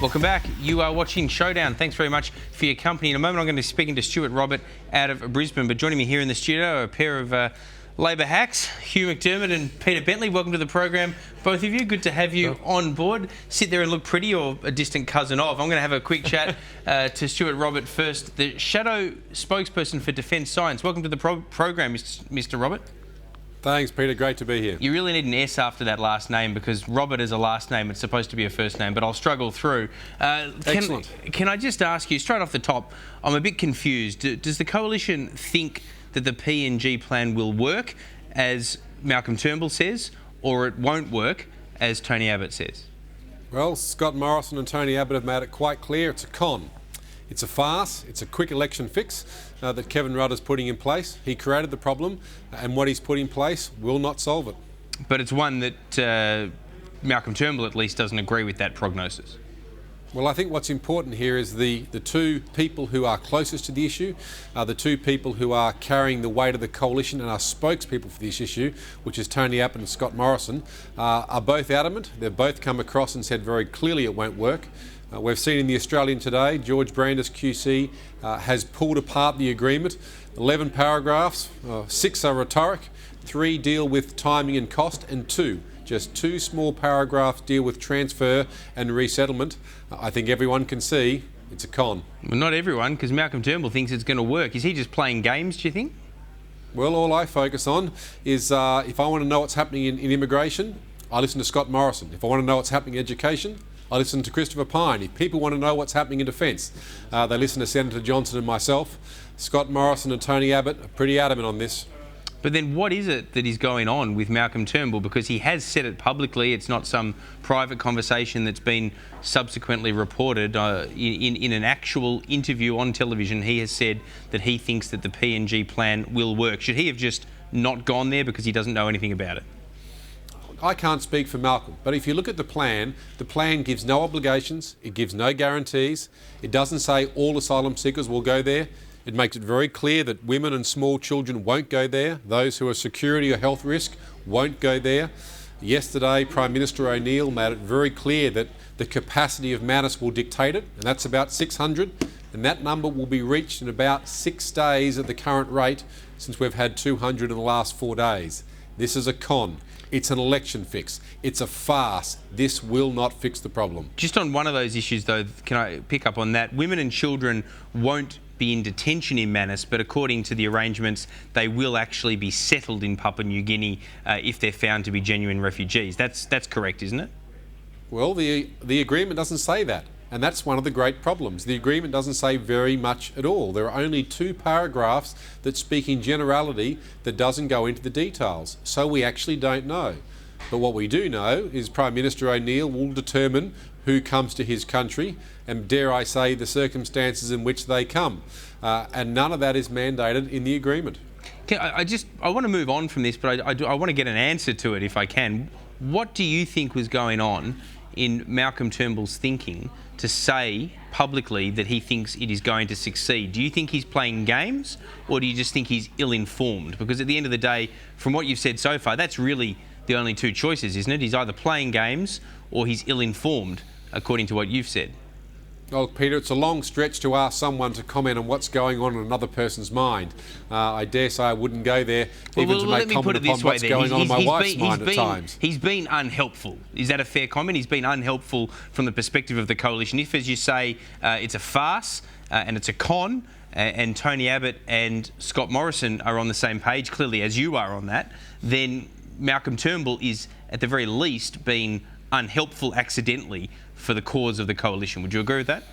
Welcome back. You are watching Showdown. Thanks very much for your company. In a moment, I'm going to be speaking to Stuart Robert out of Brisbane. But joining me here in the studio are a pair of Labor hacks, Hugh McDermott and Peter Bentley. Welcome to the program, both of you. Good to have you on board. Sit there and look pretty, or a distant cousin of. I'm going to have a quick chat to Stuart Robert first, the shadow spokesperson for Defence Science. Welcome to the program, Mr. Robert. Thanks, Peter. Great to be here. You really need an S after that last name, because Robert is a last name. It's supposed to be a first name, but I'll struggle through. Excellent. Can I just ask you, straight off the top, I'm a bit confused. Does the Coalition think that the PNG plan will work, as Malcolm Turnbull says, or it won't work, as Tony Abbott says? Well, Scott Morrison and Tony Abbott have made it quite clear it's a con. It's a farce. It's a quick election fix that Kevin Rudd is putting in place. He created the problem, and what he's put in place will not solve it. But it's one that Malcolm Turnbull at least doesn't agree with that prognosis. Well, I think what's important here is the two people who are closest to the issue, the two people who are carrying the weight of the coalition and are spokespeople for this issue, which is Tony Abbott and Scott Morrison, are both adamant. They've both come across and said very clearly it won't work. We've seen in the Australian today, George Brandis QC has pulled apart the agreement. 11 paragraphs, 6 are rhetoric, 3 deal with timing and cost, and just two small paragraphs deal with transfer and resettlement. I think everyone can see it's a con. Well, not everyone, because Malcolm Turnbull thinks it's going to work. Is he just playing games, do you think? Well, all I focus on is if I want to know what's happening in immigration, I listen to Scott Morrison. If I want to know what's happening in education, I listen to Christopher Pyne. If people want to know what's happening in defence, they listen to Senator Johnson and myself. Scott Morrison and Tony Abbott are pretty adamant on this. But then what is it that is going on with Malcolm Turnbull? Because he has said it publicly. It's not some private conversation that's been subsequently reported. In an actual interview on television, he has said that he thinks that the PNG plan will work. Should he have just not gone there because he doesn't know anything about it? I can't speak for Malcolm, but if you look at the plan gives no obligations, it gives no guarantees, it doesn't say all asylum seekers will go there. It makes it very clear that women and small children won't go there. Those who are security or health risk won't go there. Yesterday, Prime Minister O'Neill made it very clear that the capacity of Manus will dictate it, and that's about 600, and that number will be reached in about 6 days at the current rate, since we've had 200 in the last 4 days. This is a con. It's an election fix. It's a farce. This will not fix the problem. Just on one of those issues, though, can I pick up on that? Women and children won't be in detention in Manus, but according to the arrangements, they will actually be settled in Papua New Guinea if they're found to be genuine refugees. That's correct, isn't it? Well, the agreement doesn't say that. And that's one of the great problems. The agreement doesn't say very much at all. There are only 2 paragraphs that speak in generality that doesn't go into the details. So we actually don't know. But what we do know is Prime Minister O'Neill will determine who comes to his country and, dare I say, the circumstances in which they come. And none of that is mandated in the agreement. I want to move on from this, but I want to get an answer to it if I can. What do you think was going on in Malcolm Turnbull's thinking to say publicly that he thinks it is going to succeed? Do you think he's playing games, or do you just think he's ill-informed? Because at the end of the day, from what you've said so far, that's really the only 2 choices, isn't it? He's either playing games or he's ill-informed, according to what you've said. Well, Peter, it's a long stretch to ask someone to comment on what's going on in another person's mind. I dare say I wouldn't go there even to make comment upon what's going on in my wife's mind at times. He's been unhelpful. Is that a fair comment? He's been unhelpful from the perspective of the coalition. If, as you say, it's a farce and it's a con, and Tony Abbott and Scott Morrison are on the same page, clearly, as you are on that, then Malcolm Turnbull is, at the very least, being unhelpful accidentally for the cause of the coalition. Would you agree with that?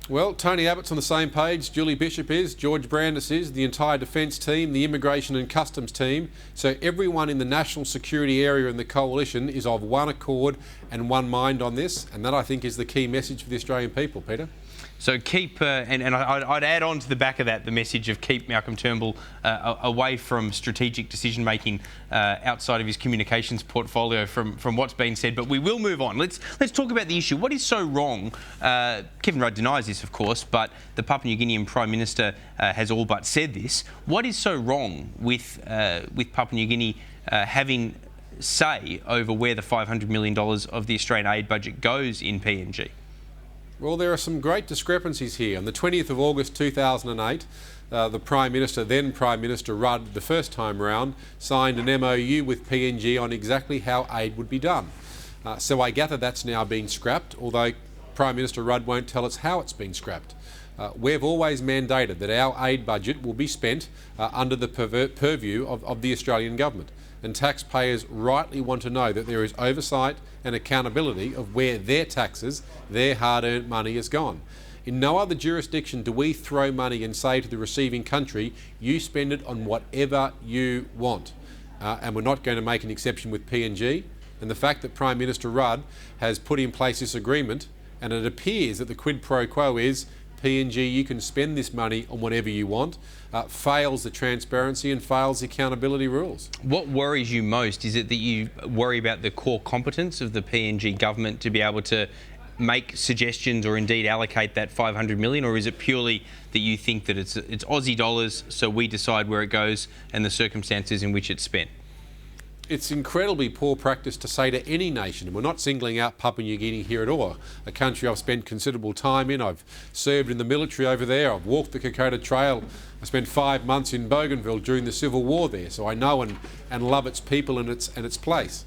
Well, Tony Abbott's on the same page, Julie Bishop is, George Brandis is, the entire defence team, the immigration and customs team. So everyone in the national security area in the coalition is of one accord and one mind on this, and that, I think, is the key message for the Australian people, Peter. So keep, and I'd add on to the back of that the message of keep Malcolm Turnbull away from strategic decision-making outside of his communications portfolio from what's been said. But we will move on. Let's talk about the issue. What is so wrong? Kevin Rudd denies this, of course, but the Papua New Guinean Prime Minister has all but said this. What is so wrong with Papua New Guinea having say over where the $500 million of the Australian aid budget goes in PNG? Well, there are some great discrepancies here. On the 20th of August 2008, the then Prime Minister Rudd, the first time round, signed an MOU with PNG on exactly how aid would be done. So I gather that's now been scrapped, although Prime Minister Rudd won't tell us how it's been scrapped. We've always mandated that our aid budget will be spent under the purview of the Australian government. And taxpayers rightly want to know that there is oversight and accountability of where their taxes, their hard-earned money has gone. In no other jurisdiction do we throw money and say to the receiving country, you spend it on whatever you want. And we're not going to make an exception with PNG. And the fact that Prime Minister Rudd has put in place this agreement, and it appears that the quid pro quo is PNG, you can spend this money on whatever you want, fails the transparency and fails the accountability rules. What worries you most? Is it that you worry about the core competence of the PNG government to be able to make suggestions or indeed allocate that 500 million, or is it purely that you think that it's Aussie dollars, so we decide where it goes and the circumstances in which it's spent? It's incredibly poor practice to say to any nation, and we're not singling out Papua New Guinea here at all, a country I've spent considerable time in. I've served in the military over there, I've walked the Kokoda Trail, I spent 5 months in Bougainville during the Civil War there, so I know and love its people and its place.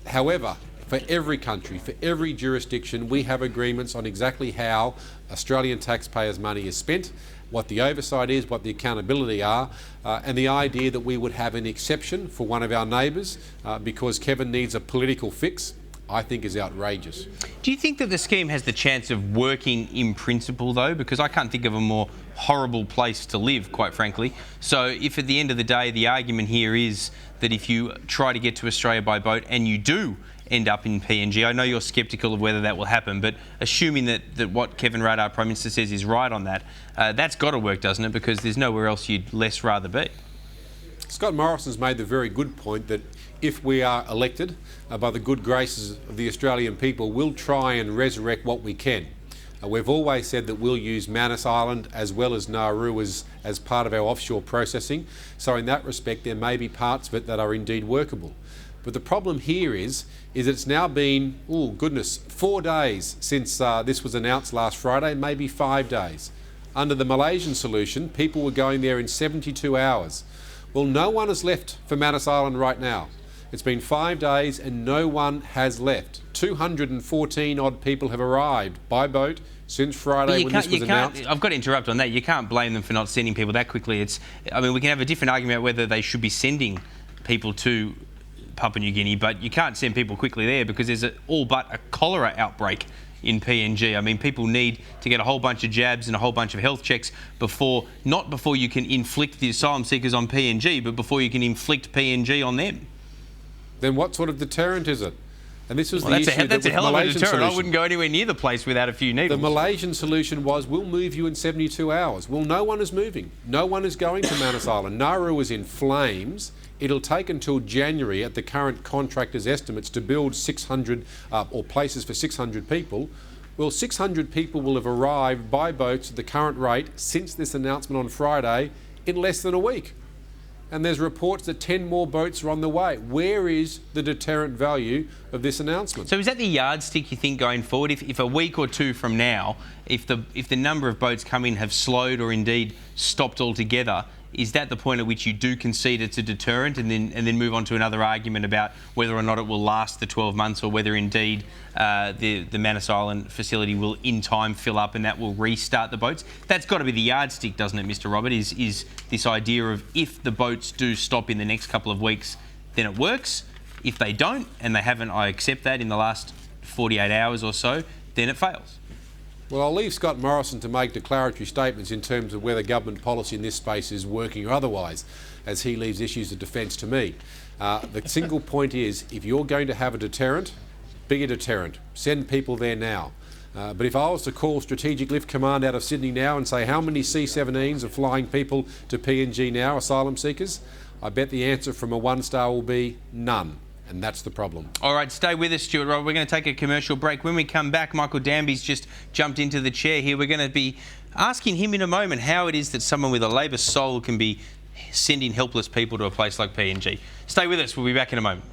However, for every country, for every jurisdiction, we have agreements on exactly how Australian taxpayers' money is spent, what the oversight is, what the accountability are, and the idea that we would have an exception for one of our neighbours because Kevin needs a political fix, I think is outrageous. Do you think that the scheme has the chance of working in principle, though? Because I can't think of a more horrible place to live, quite frankly. So if at the end of the day the argument here is that if you try to get to Australia by boat and you do end up in PNG, I know you're sceptical of whether that will happen, but assuming that what Kevin Rudd, our Prime Minister, says is right on that, that's got to work, doesn't it? Because there's nowhere else you'd less rather be. Scott Morrison's made the very good point that if we are elected by the good graces of the Australian people, we'll try and resurrect what we can. We've always said that we'll use Manus Island as well as Nauru as part of our offshore processing. So in that respect, there may be parts of it that are indeed workable. But the problem here is it's now been, 4 days since this was announced last Friday, maybe 5 days. Under the Malaysian solution, people were going there in 72 hours. Well, no one has left for Manus Island right now. It's been 5 days and no one has left. 214 odd people have arrived by boat since Friday when this was announced. I've got to interrupt on that. You can't blame them for not sending people that quickly. We can have a different argument about whether they should be sending people to Papua New Guinea, but you can't send people quickly there because there's all but a cholera outbreak in PNG. I mean, people need to get a whole bunch of jabs and a whole bunch of health checks not before you can inflict the asylum seekers on PNG, but before you can inflict PNG on them. Then what sort of deterrent is it? And this was the issue. That's a hell of a deterrent. Solution. I wouldn't go anywhere near the place without a few needles. The Malaysian solution was, we'll move you in 72 hours. Well, no one is moving. No one is going to Manus Island. Nauru is in flames. It'll take until January at the current contractor's estimates to build 600 or places for 600 people. Well, 600 people will have arrived by boats at the current rate since this announcement on Friday in less than a week. And there's reports that 10 more boats are on the way. Where is the deterrent value of this announcement? So is that the yardstick you think going forward? If a week or two from now, if the number of boats coming have slowed or indeed stopped altogether, is that the point at which you do concede it's a deterrent and then move on to another argument about whether or not it will last the 12 months or whether indeed the Manus Island facility will in time fill up and that will restart the boats? That's got to be the yardstick, doesn't it, Mr. Robert, is this idea of if the boats do stop in the next couple of weeks, then it works. If they don't, and they haven't, I accept that, in the last 48 hours or so, then it fails. Well, I'll leave Scott Morrison to make declaratory statements in terms of whether government policy in this space is working or otherwise, as he leaves issues of defence to me. The single point is, if you're going to have a deterrent, be a deterrent. Send people there now. But if I was to call Strategic Lift Command out of Sydney now and say how many C-17s are flying people to PNG now, asylum seekers, I bet the answer from a one-star will be none. And that's the problem. All right, stay with us, Stuart. We're going to take a commercial break. When we come back, Michael Danby's just jumped into the chair here. We're going to be asking him in a moment how it is that someone with a Labor soul can be sending helpless people to a place like PNG. Stay with us. We'll be back in a moment.